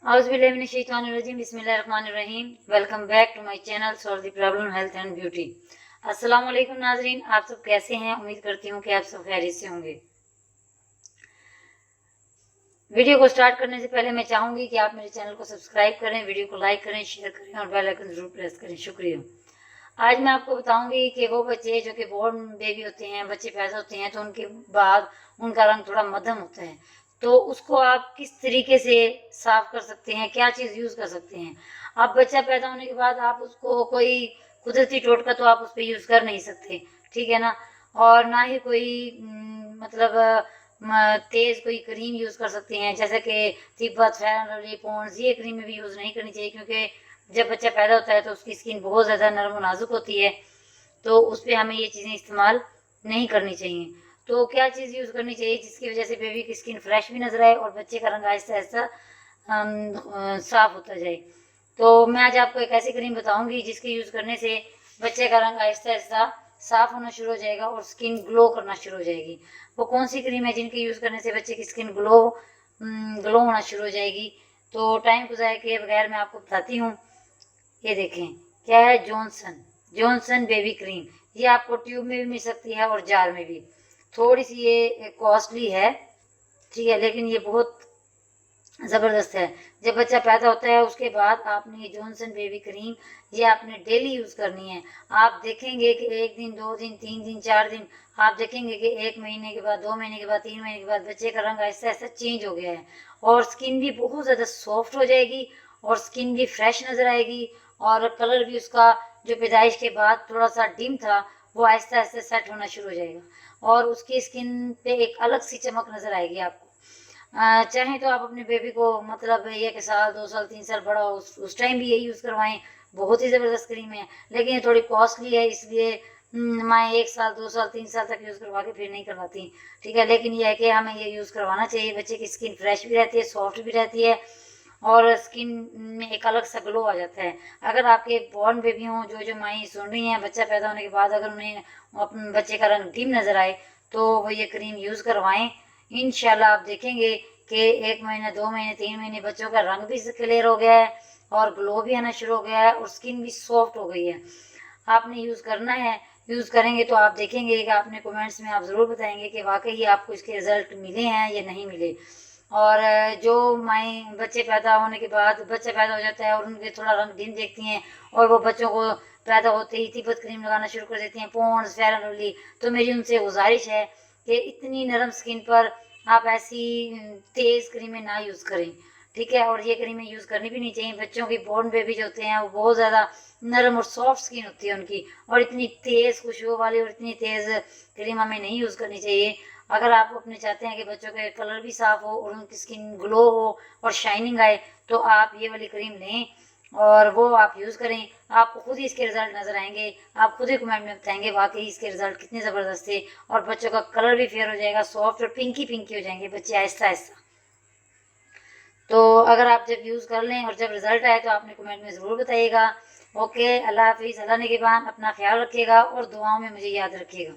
औज़ुबिल्लाहिमिनश्शैतानिर्रजीम बिस्मिल्लाहिर्रहमानिर्रहीम। Welcome back to my channel solve the problem health and beauty. अस्सलाम वालेकुम नाजरीन, आप सब कैसे हैं? उम्मीद करती हूँ कि आप सब खैरियत से होंगे। वीडियो को स्टार्ट करने से पहले मैं चाहूँगी कि आप मेरे चैनल को सब्सक्राइब करें, वीडियो को लाइक करें, शेयर करें और बेल आइकन जरूर प्रेस करें। शुक्रिया। आज मैं आपको बताऊंगी कि वो बच्चे जो कि बॉर्न बेबी होते हैं, बच्चे पैदा होते हैं तो उनके बाद उनका रंग थोड़ा मध्यम होता है, तो उसको आप किस तरीके से साफ कर सकते हैं, क्या चीज़ यूज़ कर सकते हैं। आप बच्चा पैदा होने के बाद आप उसको कोई कुदरती टोटका तो आप उस पर यूज़ कर नहीं सकते, ठीक है ना। और ना ही कोई मतलब तेज़ कोई क्रीम यूज़ कर सकते हैं, जैसे कि Tibet, fair and lovely, Pond's, ये क्रीम भी यूज़ नहीं करनी चाहिए, क्योंकि जब बच्चा पैदा होता है तो उसकी स्किन बहुत ज़्यादा नरम और नाजुक होती है, तो उस पर हमें ये चीज़ें इस्तेमाल नहीं करनी चाहिए। तो क्या चीज़ यूज़ करनी चाहिए जिसकी वजह से बेबी की स्किन फ्रेश भी नजर आए और बच्चे का रंग आहिस्ता आहिस्ता साफ होता जाए। तो मैं आज आपको एक ऐसी क्रीम बताऊंगी जिसके यूज़ करने से बच्चे का रंग आहिस्ता आहिस्ता साफ होना शुरू हो जाएगा और स्किन ग्लो करना शुरू हो जाएगी। वो कौन सी क्रीम है जिनके यूज़ करने से बच्चे की स्किन ग्लो होना शुरू हो जाएगी। तो टाइम को ज़ाया किए बगैर मैं आपको बताती हूँ। ये देखें, क्या है, जॉनसन बेबी क्रीम। ये आपको ट्यूब में भी मिल सकती है और जार में भी। थोड़ी सी ये कॉस्टली है, ठीक है, लेकिन ये बहुत ज़बरदस्त है। जब बच्चा पैदा होता है उसके बाद आपने ये जॉनसन बेबी क्रीम ये आपने डेली यूज़ करनी है। आप देखेंगे कि 1 दिन, 2 दिन, 3 दिन, 4 दिन, आप देखेंगे कि 1 महीने के बाद, 2 महीने के बाद, 3 महीने के बाद बच्चे का रंग ऐसा ऐसा चेंज हो गया है और स्किन भी बहुत ज़्यादा सॉफ्ट हो जाएगी और स्किन भी फ्रेश नज़र आएगी और कलर भी उसका जो पैदाइश के बाद थोड़ा सा डिम था वो आहिस्ता आहिस्ता सेट होना शुरू हो जाएगा और उसकी स्किन पे एक अलग सी चमक नज़र आएगी आपको। चाहें तो आप अपने बेबी को मतलब 1 साल, 2 साल, 3 साल बड़ा हो उस टाइम भी यही यूज़ करवाएं। बहुत ही ज़बरदस्त क्रीम है, लेकिन ये थोड़ी कॉस्टली है, इसलिए मैं 1 साल, 2 साल, 3 साल तक यूज़ करवा के फिर नहीं करवाती, ठीक है। लेकिन यह है कि हमें ये यूज़ करवाना चाहिए। बच्चे की स्किन फ्रेश भी रहती है, सॉफ्ट भी रहती है और स्किन में एक अलग सा ग्लो आ जाता है। अगर आपके बॉर्न बेबी हों, जो माई सुन रही हैं, बच्चा पैदा होने के बाद अगर उन्हें अपने बच्चे का रंग डिम नज़र आए तो वो ये क्रीम यूज़ करवाएं। इंशाल्लाह आप देखेंगे कि 1 महीने, 2 महीने, 3 महीने बच्चों का रंग भी क्लियर हो गया है और ग्लो भी आना शुरू हो गया है और स्किन भी सॉफ्ट हो गई है। आपने यूज़ करना है, यूज़ करेंगे तो आप देखेंगे कि आपने कमेंट्स में आप ज़रूर बताएंगे कि वाकई आपको इसके रिजल्ट मिले हैं या नहीं मिले। और जो माई बच्चे पैदा होने के बाद बच्चा पैदा हो जाता है और उनके थोड़ा रंग डिम देखती हैं और वो बच्चों को पैदा होते ही तिब्बत क्रीम लगाना शुरू कर देती हैं, पॉन्ड्स, फेयर एंड लवली, तो मेरी उनसे गुजारिश है कि इतनी नरम स्किन पर आप ऐसी तेज़ क्रीमें ना यूज़ करें, ठीक है। और ये क्रीमें यूज़ करनी भी नहीं चाहिए। बच्चों की बॉर्न बेबी जो होते हैं वो बहुत ज़्यादा नरम और सॉफ्ट स्किन होती है उनकी, और इतनी तेज़ खुशबू वाली और इतनी तेज़ क्रीम हमें नहीं यूज़ करनी चाहिए। अगर आप अपने चाहते हैं कि बच्चों के कलर भी साफ हो और उनकी स्किन ग्लो हो और शाइनिंग आए तो आप ये वाली क्रीम लें और वो आप यूज़ करें। आपको खुद ही इसके रिजल्ट नज़र आएंगे, आप खुद ही कमेंट में बताएंगे वाकई इसके रिजल्ट कितने ज़बरदस्त थे और बच्चों का कलर भी फेयर हो जाएगा, सॉफ्ट और पिंकी पिंकी हो जाएंगे बच्चे आहिस्ता आहिस्ता। तो अगर आप जब यूज़ कर लें और जब रिजल्ट आए तो आपने कमेंट में ज़रूर बताइएगा। ओके, अल्लाह हाफिज़। अल्लाह ने के बाद अपना ख्याल रखिएगा और दुआओं में मुझे याद रखिएगा।